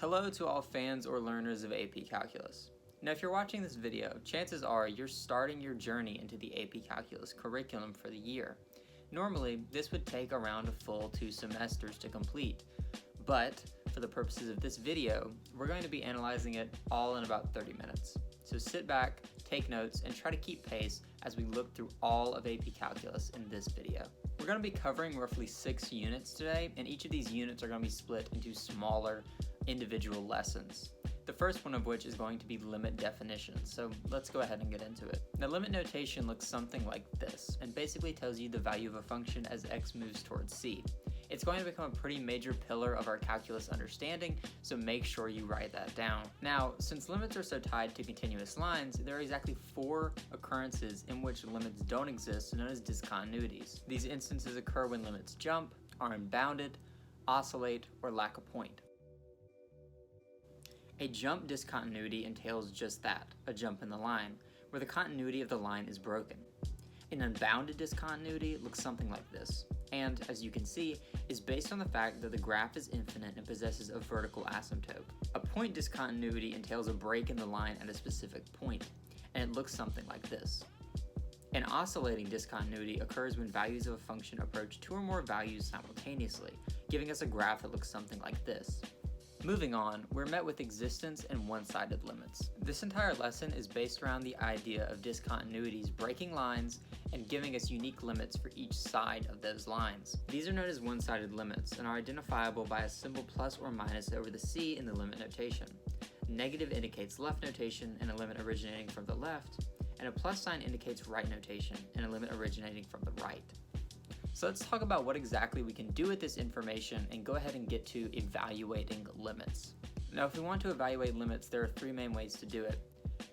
Hello to all fans or learners of AP Calculus. Now if you're watching this video, chances are you're starting your journey into the AP Calculus curriculum for the year. Normally, this would take around a full 2 semesters to complete, but for the purposes of this video, we're going to be analyzing it all in about 30 minutes. So sit back, take notes, and try to keep pace as we look through all of AP Calculus in this video. We're going to be covering roughly 6 units today, and each of these units are going to be split into smaller individual lessons. The first one of which is going to be limit definitions, so let's go ahead and get into it. Now, limit notation looks something like this, and basically tells you the value of a function as x moves towards c. It's going to become a pretty major pillar of our calculus understanding, so make sure you write that down. Now, since limits are so tied to continuous lines, there are exactly 4 occurrences in which limits don't exist, known as discontinuities. These instances occur when limits jump, are unbounded, oscillate, or lack a point. A jump discontinuity entails just that, a jump in the line, where the continuity of the line is broken. An unbounded discontinuity looks something like this, and, as you can see, is based on the fact that the graph is infinite and possesses a vertical asymptote. A point discontinuity entails a break in the line at a specific point, and it looks something like this. An oscillating discontinuity occurs when values of a function approach 2 or more values simultaneously, giving us a graph that looks something like this. Moving on, we're met with existence and one-sided limits. This entire lesson is based around the idea of discontinuities breaking lines and giving us unique limits for each side of those lines. These are known as one-sided limits and are identifiable by a symbol plus or minus over the c in the limit notation. Negative indicates left notation and a limit originating from the left, and a plus sign indicates right notation and a limit originating from the right. So let's talk about what exactly we can do with this information and go ahead and get to evaluating limits. Now, if we want to evaluate limits, there are 3 main ways to do it.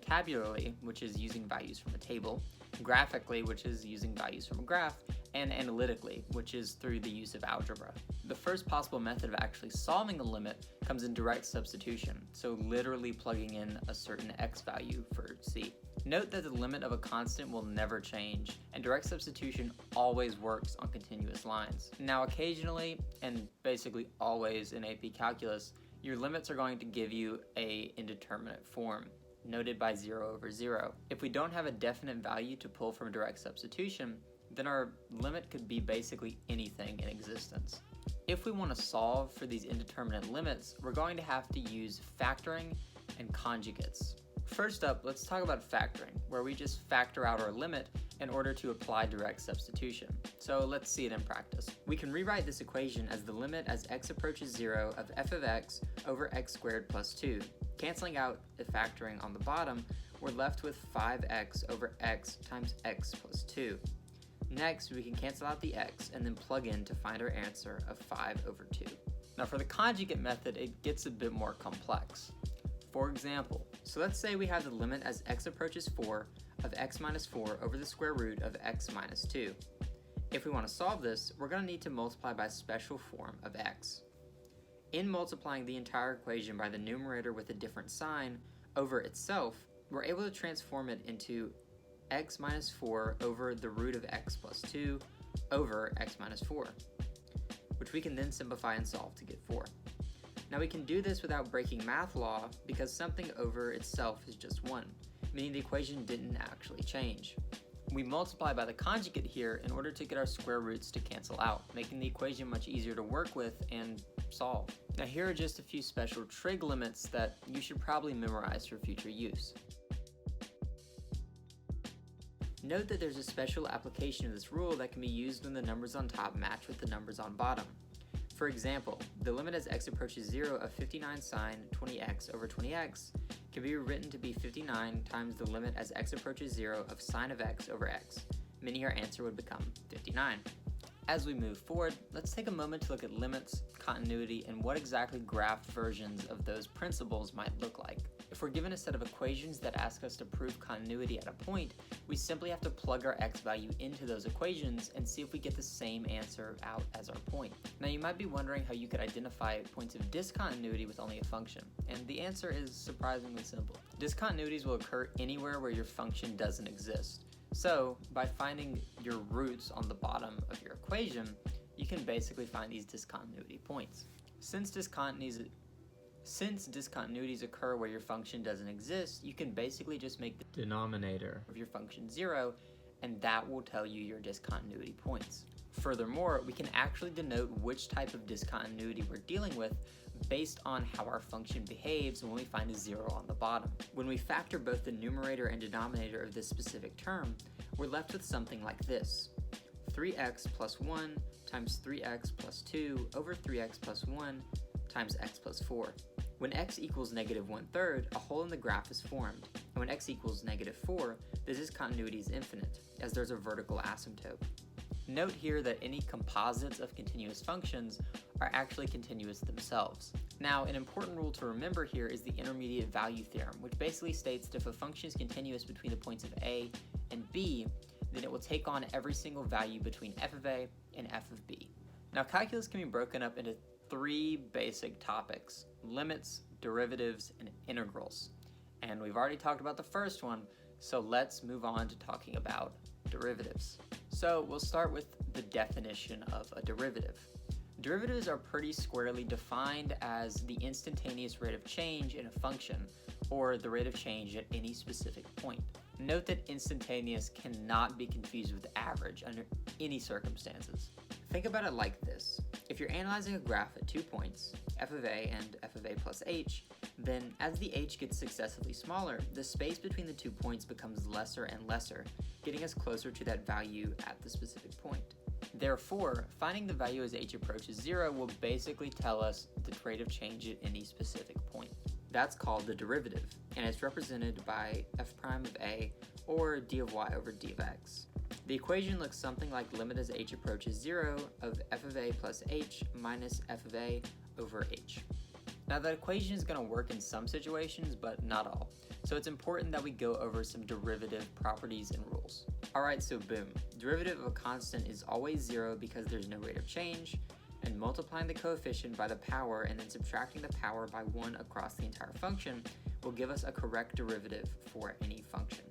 Tabularly, which is using values from a table, graphically, which is using values from a graph, and analytically, which is through the use of algebra. The first possible method of actually solving a limit comes in direct substitution, so literally plugging in a certain x value for c. Note that the limit of a constant will never change, and direct substitution always works on continuous lines. Now, occasionally, and basically always in AP Calculus, your limits are going to give you an indeterminate form, noted by 0 over 0. If we don't have a definite value to pull from direct substitution, then our limit could be basically anything in existence. If we want to solve for these indeterminate limits, we're going to have to use factoring and conjugates. First up, let's talk about factoring, where we just factor out our limit in order to apply direct substitution. So let's see it in practice. We can rewrite this equation as the limit as x approaches 0 of f of x over x squared plus 2. Canceling out the factoring on the bottom, we're left with 5x over x times x plus 2. Next, we can cancel out the x and then plug in to find our answer of 5 over 2. Now for the conjugate method, it gets a bit more complex. For example, so let's say we have the limit as x approaches 4 of x minus 4 over the square root of x minus 2. If we want to solve this, we're going to need to multiply by a special form of x. In multiplying the entire equation by the numerator with a different sign over itself, we're able to transform it into x minus 4 over the root of x plus 2 over x minus 4, which we can then simplify and solve to get 4. Now we can do this without breaking math law because something over itself is just 1, meaning the equation didn't actually change. We multiply by the conjugate here in order to get our square roots to cancel out, making the equation much easier to work with and solve. Now here are just a few special trig limits that you should probably memorize for future use. Note that there's a special application of this rule that can be used when the numbers on top match with the numbers on bottom. For example, the limit as x approaches 0 of 59 sine 20x over 20x can be written to be 59 times the limit as x approaches 0 of sine of x over x, meaning our answer would become 59. As we move forward, let's take a moment to look at limits, continuity, and what exactly graphed versions of those principles might look like. If we're given a set of equations that ask us to prove continuity at a point, we simply have to plug our x value into those equations and see if we get the same answer out as our point. Now you might be wondering how you could identify points of discontinuity with only a function, and the answer is surprisingly simple. Discontinuities will occur anywhere where your function doesn't exist. So, by finding your roots on the bottom of your equation, you can basically find these discontinuity points. Since discontinuities Since discontinuities occur where your function doesn't exist, you can basically just make the denominator of your function 0, and that will tell you your discontinuity points. Furthermore, we can actually denote which type of discontinuity we're dealing with based on how our function behaves when we find a 0 on the bottom. When we factor both the numerator and denominator of this specific term, we're left with something like this: 3x plus 1 times 3x plus 2 over 3x plus 1 times x plus 4. When x equals negative 1/3, a hole in the graph is formed, and when x equals negative 4, the discontinuity is infinite, as there's a vertical asymptote. Note here that any composites of continuous functions are actually continuous themselves. Now, an important rule to remember here is the intermediate value theorem, which basically states that if a function is continuous between the points of a and b, then it will take on every single value between f of a and f of b. Now, calculus can be broken up into 3 basic topics: limits, derivatives, and integrals. And we've already talked about the first one, so let's move on to talking about derivatives. So we'll start with the definition of a derivative. Derivatives are pretty squarely defined as the instantaneous rate of change in a function, or the rate of change at any specific point. Note that instantaneous cannot be confused with average under any circumstances. Think about it like this: if you're analyzing a graph at 2 points, f of a and f of a plus h, then as the h gets successively smaller, the space between the 2 points becomes lesser and lesser, getting us closer to that value at the specific point. Therefore, finding the value as h approaches 0 will basically tell us the rate of change at any specific point. That's called the derivative, and it's represented by f prime of a, or d of y over d of x. The equation looks something like limit as h approaches 0 of f of a plus h minus f of a over h. Now, that equation is going to work in some situations, but not all. So it's important that we go over some derivative properties and rules. Alright, so boom. Derivative of a constant is always 0 because there's no rate of change, and multiplying the coefficient by the power and then subtracting the power by 1 across the entire function will give us a correct derivative for any function.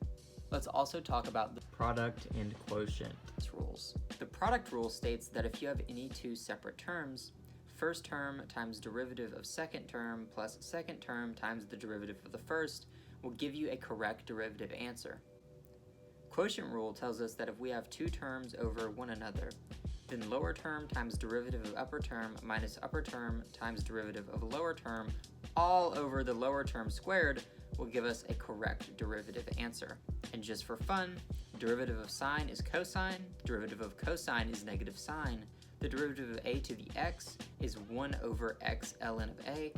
Let's also talk about the product and quotient rules. The product rule states that if you have any 2 separate terms, first term times derivative of second term plus second term times the derivative of the first will give you a correct derivative answer. Quotient rule tells us that if we have 2 terms over one another, then lower term times derivative of upper term minus upper term times derivative of lower term all over the lower term squared will give us a correct derivative answer. And just for fun, derivative of sine is cosine, derivative of cosine is negative sine, the derivative of a to the x is 1 over x ln of a,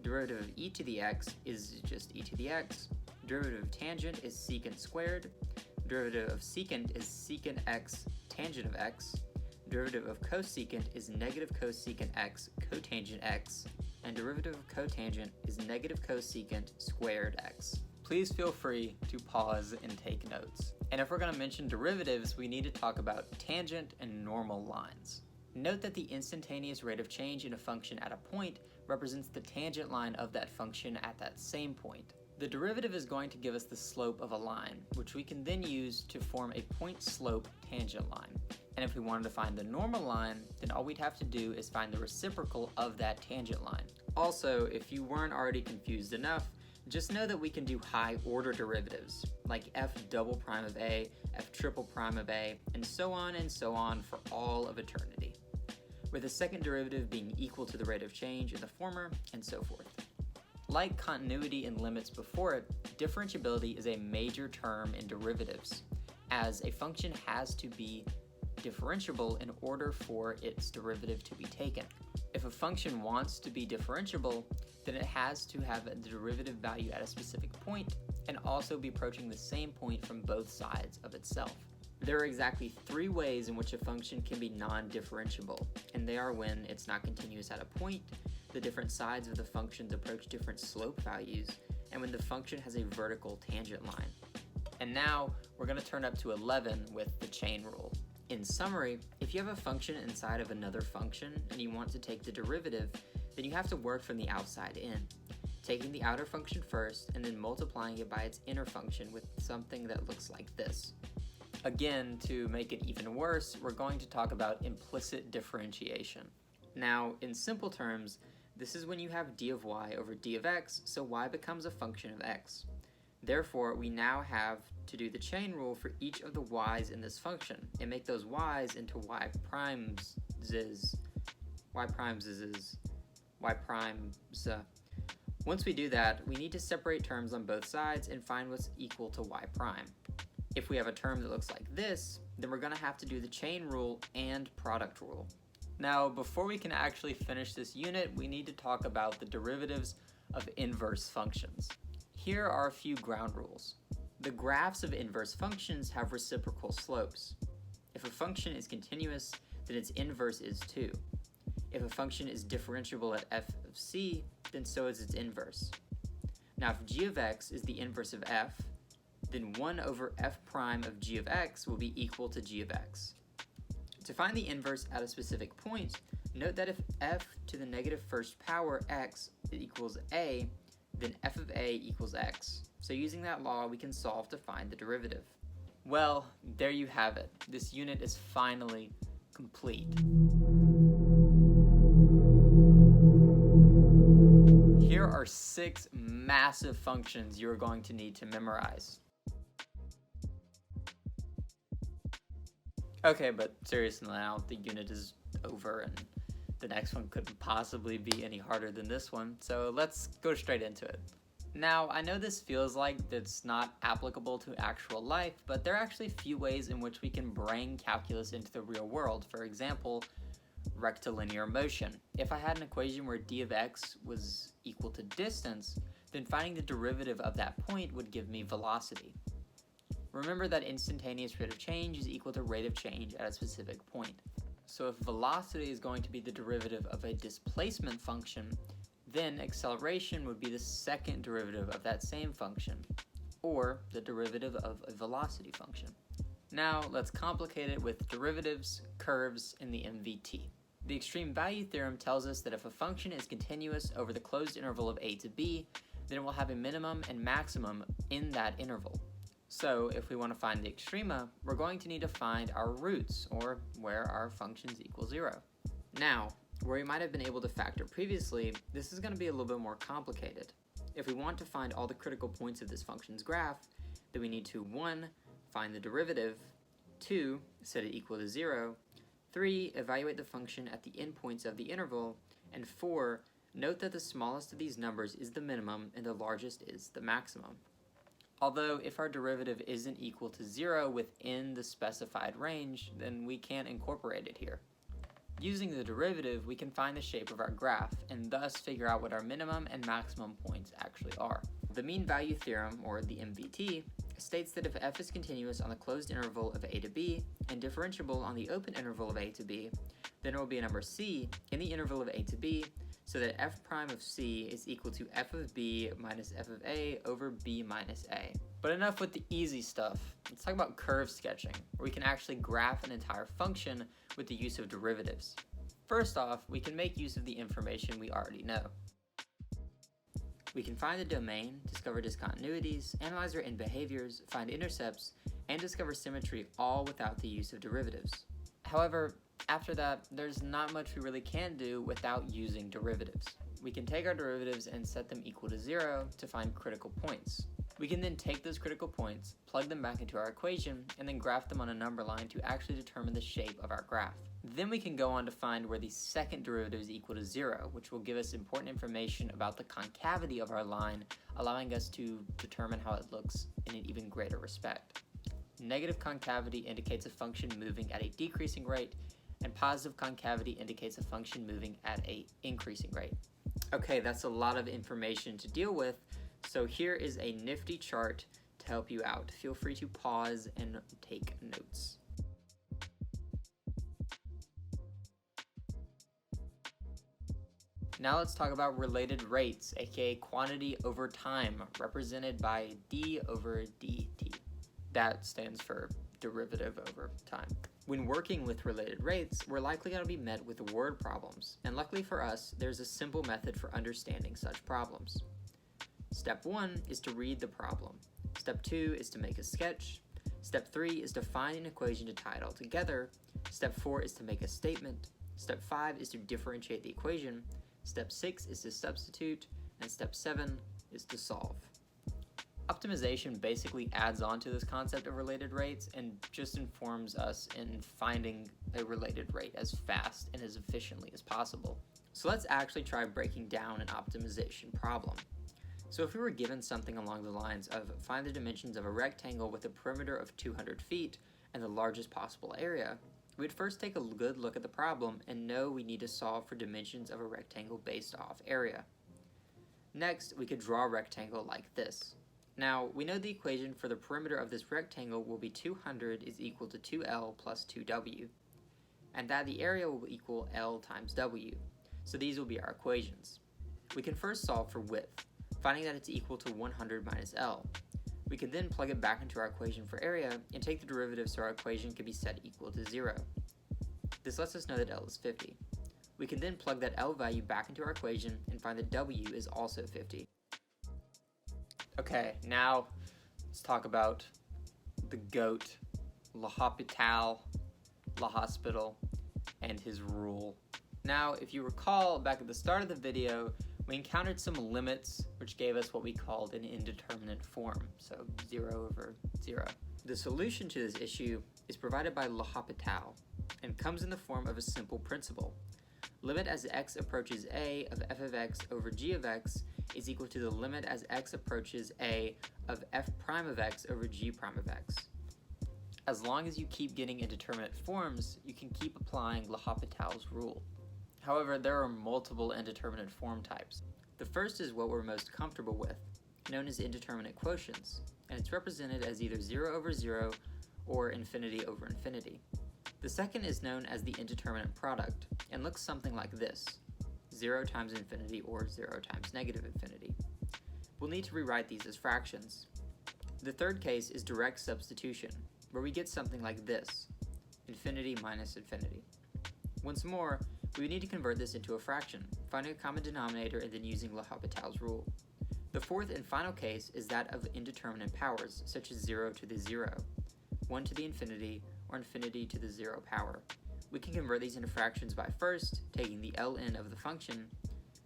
derivative of e to the x is just e to the x, derivative of tangent is secant squared, derivative of secant is secant x tangent of x, derivative of cosecant is negative cosecant x cotangent x, and derivative of cotangent is negative cosecant squared x. Please feel free to pause and take notes. And if we're going to mention derivatives, we need to talk about tangent and normal lines. Note that the instantaneous rate of change in a function at a point represents the tangent line of that function at that same point. The derivative is going to give us the slope of a line, which we can then use to form a point slope tangent line. And if we wanted to find the normal line, then all we'd have to do is find the reciprocal of that tangent line. Also, if you weren't already confused enough, just know that we can do high order derivatives, like f double prime of a, f triple prime of a, and so on for all of eternity, with the second derivative being equal to the rate of change in the former, and so forth. Like continuity and limits before it, differentiability is a major term in derivatives, as a function has to be differentiable in order for its derivative to be taken. If a function wants to be differentiable, then it has to have a derivative value at a specific point and also be approaching the same point from both sides of itself. There are exactly 3 ways in which a function can be non-differentiable, and they are when it's not continuous at a point, the different sides of the functions approach different slope values, and when the function has a vertical tangent line. And now we're going to turn up to 11 with the chain rule. In summary, if you have a function inside of another function and you want to take the derivative, then you have to work from the outside in, taking the outer function first and then multiplying it by its inner function with something that looks like this. Again, to make it even worse, we're going to talk about implicit differentiation. Now, in simple terms, This is when you have d of y over d of x, so y becomes a function of x. Therefore, we now have to do the chain rule for each of the y's in this function and make those y's into y primes. Once we do that, we need to separate terms on both sides and find what's equal to y prime. If we have a term that looks like this, then we're going to have to do the chain rule and product rule. Now, before we can actually finish this unit, we need to talk about the derivatives of inverse functions. Here are a few ground rules. The graphs of inverse functions have reciprocal slopes. If a function is continuous, then its inverse is 2. If a function is differentiable at f of c, then so is its inverse. Now, if g of x is the inverse of f, then 1 over f prime of g of x will be equal to g of x. To find the inverse at a specific point, note that if f to the negative first power x equals a, then f of a equals x. So using that law, we can solve to find the derivative. Well, there you have it. This unit is finally complete. Here are 6 massive functions you're going to need to memorize. Okay, but seriously now, the unit is over and the next one couldn't possibly be any harder than this one, so let's go straight into it. Now, I know this feels like it's not applicable to actual life, but there are actually a few ways in which we can bring calculus into the real world. For example, rectilinear motion. If I had an equation where d of x was equal to distance, then finding the derivative of that point would give me velocity. Remember that instantaneous rate of change is equal to rate of change at a specific point. So if velocity is going to be the derivative of a displacement function, then acceleration would be the second derivative of that same function, or the derivative of a velocity function. Now let's complicate it with derivatives, curves, and the MVT. The extreme value theorem tells us that if a function is continuous over the closed interval of a to b, then it will have a minimum and maximum in that interval. So if we want to find the extrema, we're going to need to find our roots, or where our functions equal 0. Now, where we might have been able to factor previously, this is going to be a little bit more complicated. If we want to find all the critical points of this function's graph, then we need to 1. Find the derivative, 2. Set it equal to 0, 3. Evaluate the function at the endpoints of the interval, and 4. Note that the smallest of these numbers is the minimum and the largest is the maximum. Although if our derivative isn't equal to 0 within the specified range, then we can't incorporate it here. Using the derivative, we can find the shape of our graph and thus figure out what our minimum and maximum points actually are. The mean value theorem, or the MVT, states that if f is continuous on the closed interval of a to b and differentiable on the open interval of a to b, then there will be a number c in the interval of a to b, so that f prime of c is equal to f of b minus f of a over b minus a. But enough with the easy stuff. Let's talk about curve sketching, where we can actually graph an entire function with the use of derivatives. First off, we can make use of the information we already know. We can find the domain, discover discontinuities, analyze our end behaviors, find intercepts, and discover symmetry all without the use of derivatives. However, after that, there's not much we really can do without using derivatives. We can take our derivatives and set them equal to 0 to find critical points. We can then take those critical points, plug them back into our equation, and then graph them on a number line to actually determine the shape of our graph. Then we can go on to find where the second derivative is equal to 0, which will give us important information about the concavity of our line, allowing us to determine how it looks in an even greater respect. Negative concavity indicates a function moving at a decreasing rate, and positive concavity indicates a function moving at an increasing rate. Okay, that's a lot of information to deal with, so here is a nifty chart to help you out. Feel free to pause and take notes. Now let's talk about related rates, aka quantity over time, represented by d over dt. That stands for derivative over time. When working with related rates, we're likely going to be met with word problems, and luckily for us, there's a simple method for understanding such problems. Step 1 is to read the problem. Step 2 is to make a sketch. Step 3 is to find an equation to tie it all together. Step 4 is to make a statement. Step 5 is to differentiate the equation. Step 6 is to substitute, and step 7 is to solve. Optimization basically adds on to this concept of related rates and just informs us in finding a related rate as fast and as efficiently as possible. So let's actually try breaking down an optimization problem. So if we were given something along the lines of find the dimensions of a rectangle with a perimeter of 200 feet and the largest possible area, we'd first take a good look at the problem and know we need to solve for dimensions of a rectangle based off area. Next, we could draw a rectangle like this. Now, we know the equation for the perimeter of this rectangle will be 200 is equal to 2L plus 2W, and that the area will equal L times W. So these will be our equations. We can first solve for width, finding that it's equal to 100 minus L. We can then plug it back into our equation for area and take the derivative so our equation can be set equal to 0. This lets us know that L is 50. We can then plug that L value back into our equation and find that W is also 50. Okay, now let's talk about the GOAT, L'Hopital, La Hospital, and his rule. Now, if you recall back at the start of the video, we encountered some limits which gave us what we called an indeterminate form, so 0 over 0. The solution to this issue is provided by L'Hopital and comes in the form of a simple principle. Limit as x approaches a of f of x over g of x is equal to the limit as x approaches a of f prime of x over g prime of x. As long as you keep getting indeterminate forms, you can keep applying L'Hopital's rule. However, there are multiple indeterminate form types. The first is what we're most comfortable with, known as indeterminate quotients, and it's represented as either 0 over 0 or infinity over infinity. The second is known as the indeterminate product, and looks something like this, 0 times infinity or 0 times negative infinity. We'll need to rewrite these as fractions. The third case is direct substitution, where we get something like this, infinity minus infinity. Once more, we need to convert this into a fraction, finding a common denominator and then using L'Hopital's rule. The fourth and final case is that of indeterminate powers, such as 0 to the 0, 1 to the infinity, or infinity to the 0 power. We can convert these into fractions by first, taking the ln of the function,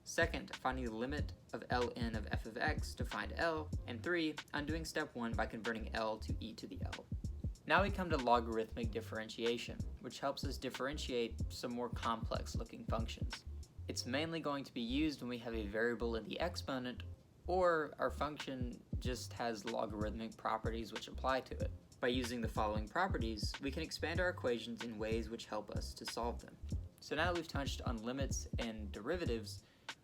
second, finding the limit of ln of f of x to find L, and 3, undoing step 1 by converting L to e to the L. Now we come to logarithmic differentiation, which helps us differentiate some more complex looking functions. It's mainly going to be used when we have a variable in the exponent, or our function just has logarithmic properties which apply to it. By using the following properties, we can expand our equations in ways which help us to solve them. So now that we've touched on limits and derivatives,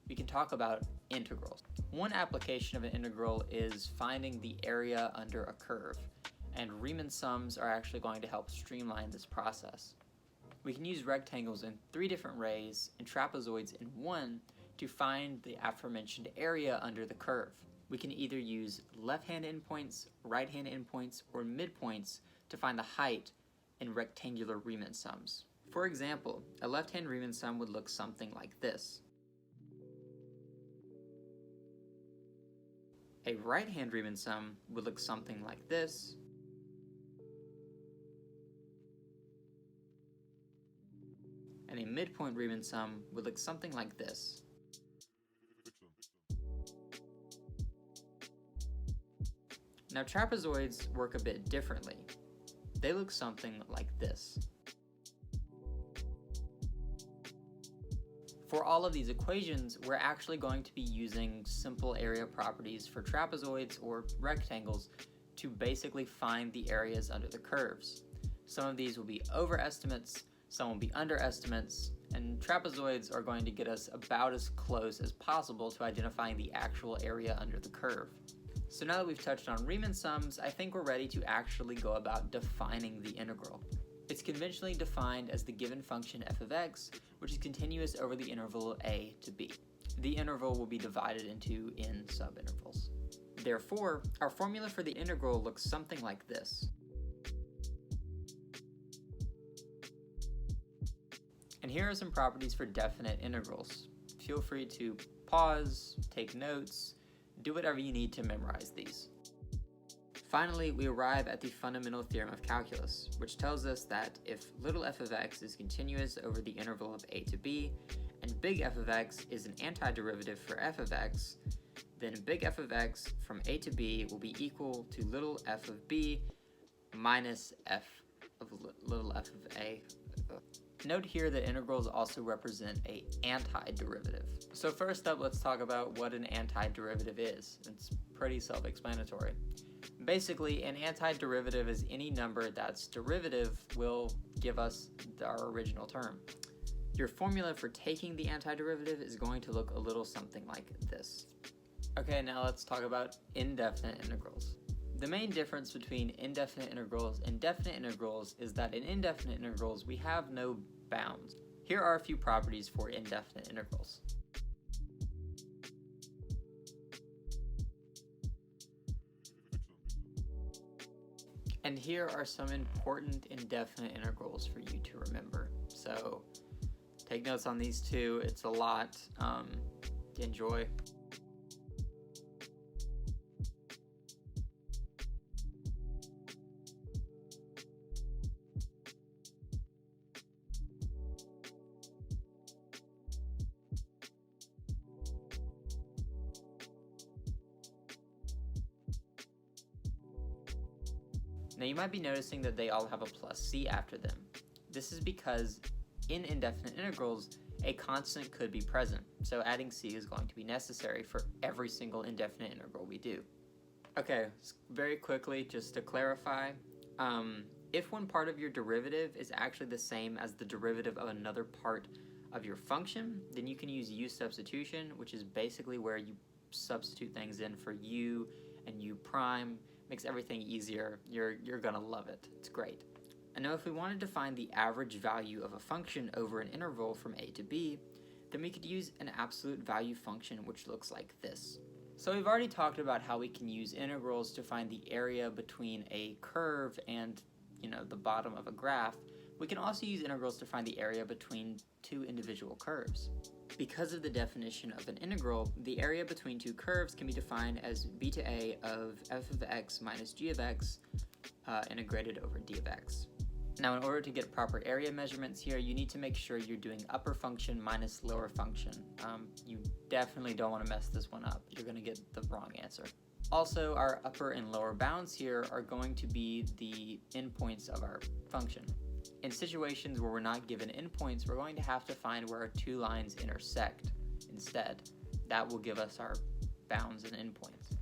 we can talk about integrals. One application of an integral is finding the area under a curve, and Riemann sums are actually going to help streamline this process. We can use rectangles in 3 different ways and trapezoids in 1 to find the aforementioned area under the curve. We can either use left-hand endpoints, right-hand endpoints, or midpoints to find the height in rectangular Riemann sums. For example, a left-hand Riemann sum would look something like this. A right-hand Riemann sum would look something like this. And a midpoint Riemann sum would look something like this. Now trapezoids work a bit differently. They look something like this. For all of these equations, we're actually going to be using simple area properties for trapezoids or rectangles to basically find the areas under the curves. Some of these will be overestimates, some will be underestimates, and trapezoids are going to get us about as close as possible to identifying the actual area under the curve. So now that we've touched on Riemann sums, I think we're ready to actually go about defining the integral. It's conventionally defined as the given function f of x, which is continuous over the interval a to b. The interval will be divided into n subintervals. Therefore, our formula for the integral looks something like this. And here are some properties for definite integrals. Feel free to pause, take notes, do whatever you need to memorize these. Finally, we arrive at the fundamental theorem of calculus, which tells us that if little f of x is continuous over the interval of a to b, and big f of x is an antiderivative for f of x, then big f of x from a to b will be equal to little f of b minus f of little f of a. Note here that integrals also represent an antiderivative. So first up, let's talk about what an antiderivative is. It's pretty self-explanatory. Basically, an antiderivative is any number that's derivative will give us our original term. Your formula for taking the antiderivative is going to look a little something like this. Okay, now let's talk about indefinite integrals. The main difference between indefinite integrals and definite integrals is that in indefinite integrals we have no bounds. Here are a few properties for indefinite integrals. And here are some important indefinite integrals for you to remember. So take notes on these two, it's a lot. Enjoy. Now you might be noticing that they all have a plus c after them. This is because in indefinite integrals, a constant could be present, so adding c is going to be necessary for every single indefinite integral we do. Okay, very quickly, just to clarify, if one part of your derivative is actually the same as the derivative of another part of your function, then you can use u substitution, which is basically where you substitute things in for u and u prime. Makes everything easier. You're gonna love it. It's great. And now if we wanted to find the average value of a function over an interval from a to b, then we could use an absolute value function which looks like this. So we've already talked about how we can use integrals to find the area between a curve and, the bottom of a graph. We can also use integrals to find the area between two individual curves. Because of the definition of an integral, the area between two curves can be defined as beta a of f of x minus g of x integrated over d of x. Now, in order to get proper area measurements here, you need to make sure you're doing upper function minus lower function. You definitely don't want to mess this one up. You're going to get the wrong answer. Also, our upper and lower bounds here are going to be the endpoints of our function. In situations where we're not given endpoints, we're going to have to find where our two lines intersect instead. That will give us our bounds and endpoints.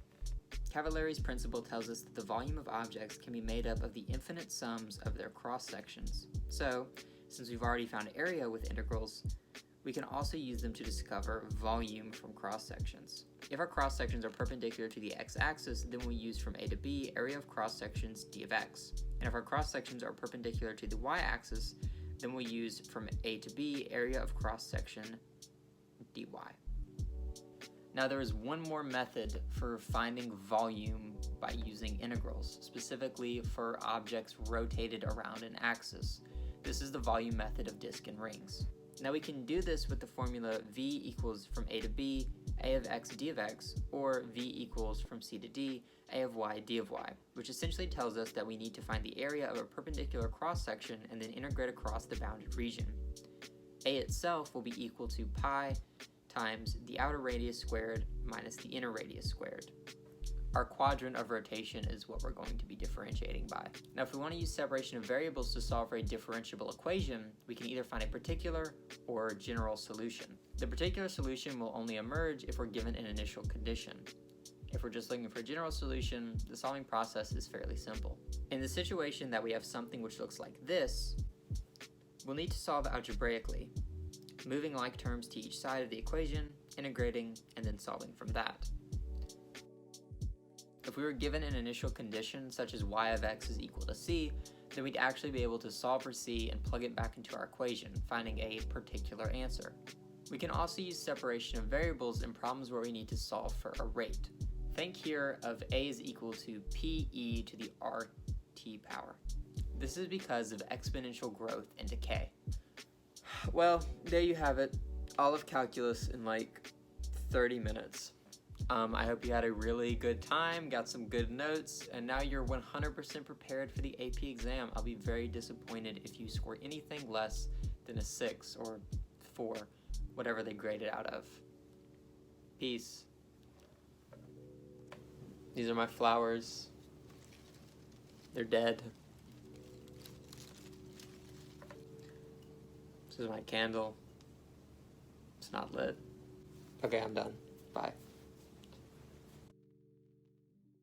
Cavallari's principle tells us that the volume of objects can be made up of the infinite sums of their cross-sections. So, since we've already found area with integrals, we can also use them to discover volume from cross-sections. If our cross-sections are perpendicular to the x-axis, then we use from a to b area of cross-sections d of x. And if our cross-sections are perpendicular to the y-axis, then we'll use from a to b area of cross-section dy. Now there is one more method for finding volume by using integrals, specifically for objects rotated around an axis. This is the volume method of disk and rings. Now we can do this with the formula v equals from a to b, a of x d of x, or v equals from c to d, a of y d of y, which essentially tells us that we need to find the area of a perpendicular cross-section and then integrate across the bounded region. A itself will be equal to pi times the outer radius squared minus the inner radius squared. Our quadrant of rotation is what we're going to be differentiating by. Now if we want to use separation of variables to solve for a differentiable equation, we can either find a particular or general solution. The particular solution will only emerge if we're given an initial condition. If we're just looking for a general solution, the solving process is fairly simple. In the situation that we have something which looks like this, we'll need to solve algebraically, moving like terms to each side of the equation, integrating, and then solving from that. If we were given an initial condition such as y of x is equal to c, then we'd actually be able to solve for c and plug it back into our equation, finding a particular answer. We can also use separation of variables in problems where we need to solve for a rate. Think here of a is equal to pe to the rt power. This is because of exponential growth and decay. Well, there you have it. All of calculus in like 30 minutes. I hope you had a really good time, got some good notes, and now you're 100% prepared for the AP exam. I'll be very disappointed if you score anything less than a 6 or 4 whatever they grade it out of. Peace. These are my flowers. They're dead. This is my candle. It's not lit. Okay, I'm done. Bye.